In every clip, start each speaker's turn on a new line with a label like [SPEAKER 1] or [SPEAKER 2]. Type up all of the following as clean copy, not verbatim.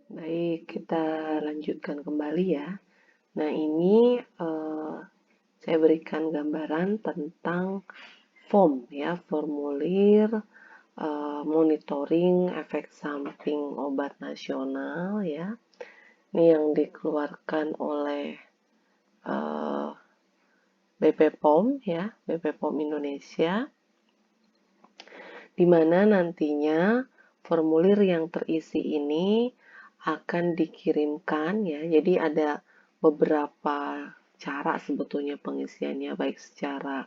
[SPEAKER 1] Baik, kita lanjutkan kembali ya. Nah, ini saya berikan gambaran tentang form ya, formulir monitoring efek samping obat nasional ya. Ini yang dikeluarkan oleh eh, BPOM ya, BPOM Indonesia, di mana nantinya formulir yang terisi ini akan dikirimkan ya. Jadi ada beberapa cara sebetulnya pengisiannya, baik secara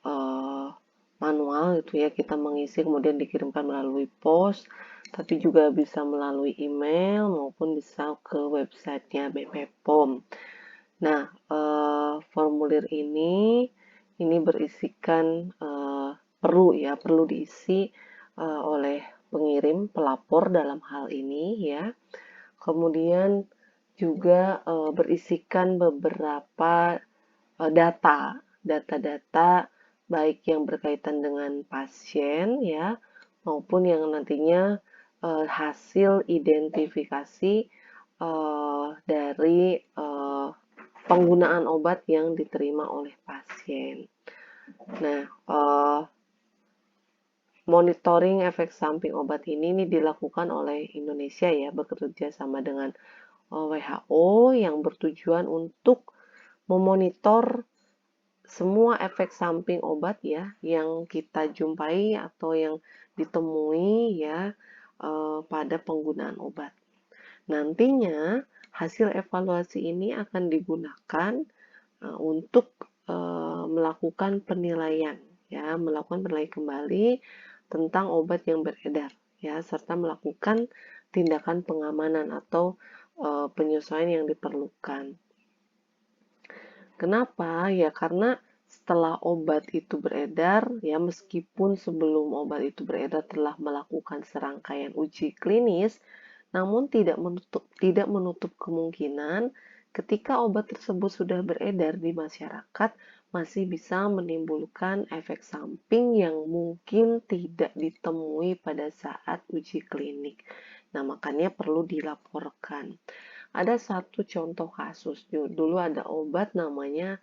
[SPEAKER 1] eh, manual itu ya, kita mengisi kemudian dikirimkan melalui pos, tapi juga bisa melalui email maupun bisa ke websitenya BPOM. Nah, formulir ini berisikan perlu diisi oleh pengirim pelapor dalam hal ini ya. Kemudian juga berisikan beberapa data-data baik yang berkaitan dengan pasien ya maupun yang nantinya hasil identifikasi dari penggunaan obat yang diterima oleh pasien. Nah, monitoring efek samping obat ini dilakukan oleh Indonesia ya, bekerja sama dengan WHO yang bertujuan untuk memonitor semua efek samping obat ya yang kita jumpai atau yang ditemui ya pada penggunaan obat. Nantinya hasil evaluasi ini akan digunakan untuk melakukan penilaian ya, melakukan penilaian kembali tentang obat yang beredar ya, serta melakukan tindakan pengamanan atau penyesuaian yang diperlukan. Kenapa? Ya karena setelah obat itu beredar, ya meskipun sebelum obat itu beredar telah melakukan serangkaian uji klinis, namun tidak menutup kemungkinan ketika obat tersebut sudah beredar di masyarakat masih bisa menimbulkan efek samping yang mungkin tidak ditemui pada saat uji klinik. Nah, makanya perlu dilaporkan. Ada satu contoh kasus, dulu ada obat namanya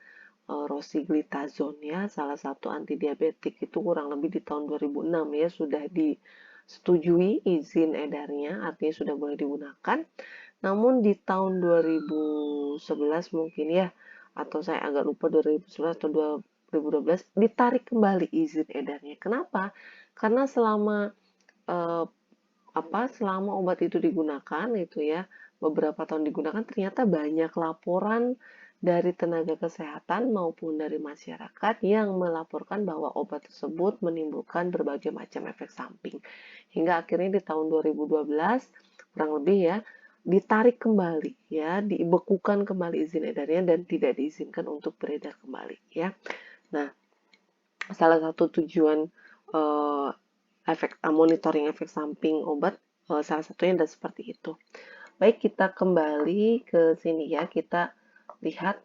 [SPEAKER 1] rosiglitazone ya, salah satu antidiabetik, itu kurang lebih di tahun 2006 ya sudah disetujui izin edarnya, artinya sudah boleh digunakan. Namun di tahun 2011 mungkin ya, atau saya agak lupa 2011 atau 2012 ditarik kembali izin edarnya. Kenapa? Karena eh, selama obat itu digunakan itu ya, beberapa tahun digunakan, ternyata banyak laporan dari tenaga kesehatan maupun dari masyarakat yang melaporkan bahwa obat tersebut menimbulkan berbagai macam efek samping. Hingga akhirnya di tahun 2012 kurang lebih ya ditarik kembali ya, dibekukan kembali izin edarnya dan tidak diizinkan untuk beredar kembali ya. Nah, salah satu tujuan eh, monitoring efek samping obat salah satunya adalah seperti itu. Baik, kita kembali ke sini ya. Kita lihat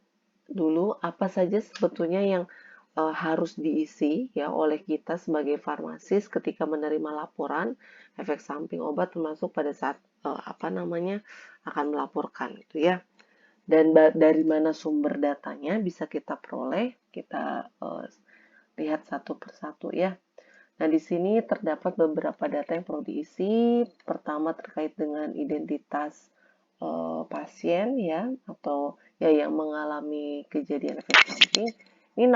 [SPEAKER 1] dulu apa saja sebetulnya yang harus diisi ya oleh kita sebagai farmasis ketika menerima laporan efek samping obat, termasuk pada saat akan melaporkan itu ya. Dan dari mana sumber datanya bisa kita peroleh, kita lihat satu persatu ya. Nah, di sini terdapat beberapa data yang perlu diisi. Pertama terkait dengan identitas pasien ya, atau ya yang mengalami kejadian efek samping. Ini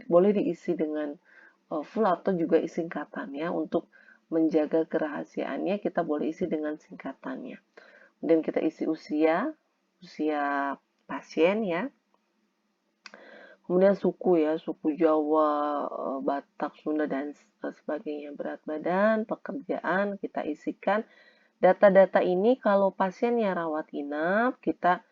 [SPEAKER 1] boleh diisi dengan full atau juga singkatan ya. Untuk menjaga kerahasiaannya kita boleh isi dengan singkatannya. Dan kita isi usia pasien ya. Kemudian suku ya, suku Jawa, Batak, Sunda, dan sebagainya. Berat badan, pekerjaan, kita isikan. Data-data ini kalau pasiennya rawat inap, kita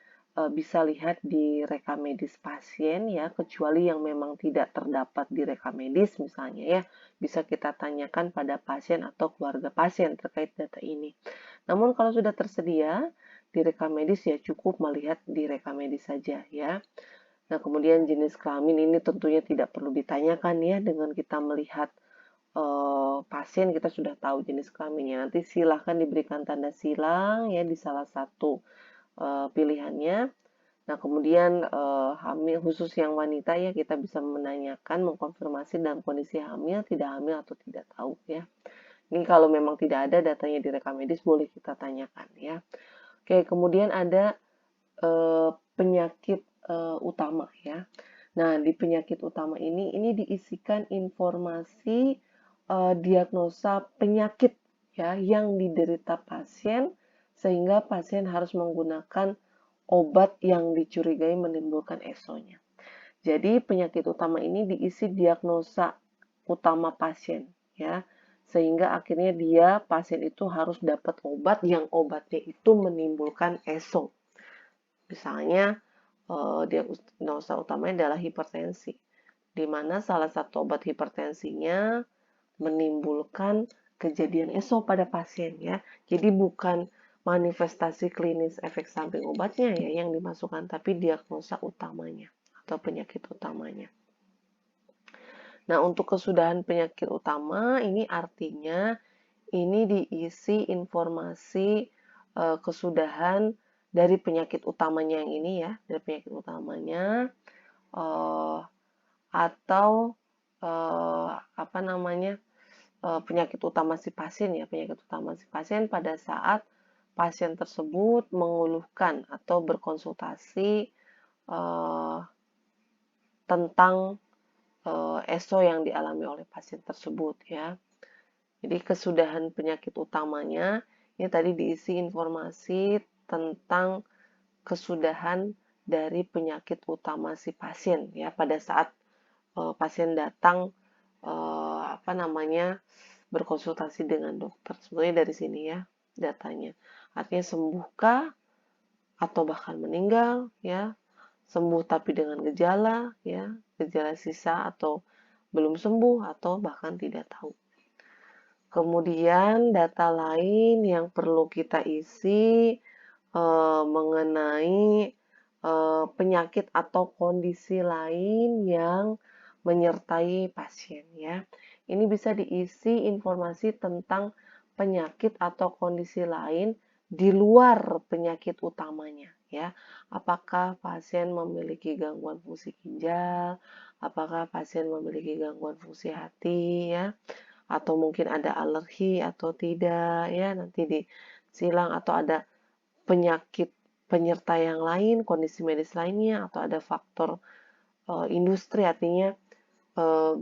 [SPEAKER 1] bisa lihat di rekam medis pasien ya, kecuali yang memang tidak terdapat di rekam medis misalnya ya, bisa kita tanyakan pada pasien atau keluarga pasien terkait data ini. Namun kalau sudah tersedia di rekam medis ya cukup melihat di rekam medis saja ya. Nah, kemudian jenis kelamin ini tentunya tidak perlu ditanyakan ya dengan kita melihat pasien kita sudah tahu jenis kelaminnya. Nanti silahkan diberikan tanda silang ya di salah satu pilihannya. Nah, kemudian hamil khusus yang wanita ya kita bisa menanyakan, mengkonfirmasi dalam kondisi hamil, tidak hamil atau tidak tahu ya. Ini kalau memang tidak ada datanya di rekam medis boleh kita tanyakan ya. Oke, kemudian ada penyakit utama ya. Nah, di penyakit utama ini diisikan informasi diagnosa penyakit ya yang diderita pasien sehingga pasien harus menggunakan obat yang dicurigai menimbulkan ESO-nya. Jadi penyakit utama ini diisi diagnosa utama pasien ya. Sehingga akhirnya pasien itu harus dapat obat yang obatnya itu menimbulkan ESO. Misalnya diagnosa utamanya adalah hipertensi, di mana salah satu obat hipertensinya menimbulkan kejadian ESO pada pasien ya. Jadi bukan manifestasi klinis efek samping obatnya ya yang dimasukkan, tapi diagnosa utamanya atau penyakit utamanya. Nah, untuk kesudahan penyakit utama ini artinya ini diisi informasi kesudahan dari penyakit utamanya yang ini ya, dari penyakit utamanya atau apa namanya penyakit utama si pasien ya, penyakit utama si pasien pada saat pasien tersebut mengeluhkan atau berkonsultasi tentang ESO yang dialami oleh pasien tersebut ya. Jadi kesudahan penyakit utamanya ini tadi diisi informasi tentang kesudahan dari penyakit utama si pasien ya pada saat pasien datang apa namanya berkonsultasi dengan dokter. Sebenarnya dari sini ya datanya. Artinya sembuhkah atau bahkan meninggal ya. Sembuh tapi dengan gejala ya, gejala sisa atau belum sembuh atau bahkan tidak tahu. Kemudian data lain yang perlu kita isi mengenai penyakit atau kondisi lain yang menyertai pasien ya. Ini bisa diisi informasi tentang penyakit atau kondisi lain di luar penyakit utamanya ya. Apakah pasien memiliki gangguan fungsi ginjal, apakah pasien memiliki gangguan fungsi hati ya, atau mungkin ada alergi atau tidak ya, nanti disilang atau ada penyakit penyerta yang lain, kondisi medis lainnya, atau ada faktor industri, artinya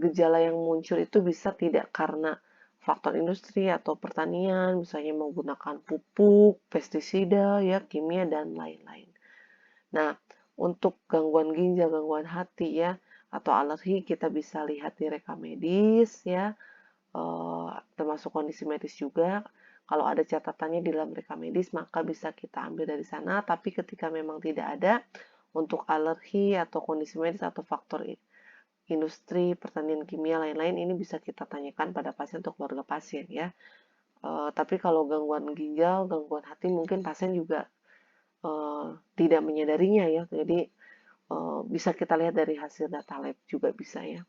[SPEAKER 1] gejala yang muncul itu bisa tidak karena faktor industri atau pertanian, misalnya menggunakan pupuk, pestisida, ya, kimia, dan lain-lain. Nah, untuk gangguan ginjal, gangguan hati, ya, atau alergi, kita bisa lihat di rekam medis, ya, termasuk kondisi medis juga. Kalau ada catatannya di dalam rekam medis, maka bisa kita ambil dari sana. Tapi ketika memang tidak ada, untuk alergi atau kondisi medis atau faktor industri, pertanian kimia, lain-lain, ini bisa kita tanyakan pada pasien atau keluarga pasien ya. Tapi kalau gangguan ginjal, gangguan hati, mungkin pasien juga tidak menyadarinya ya. Jadi bisa kita lihat dari hasil data lab juga bisa ya.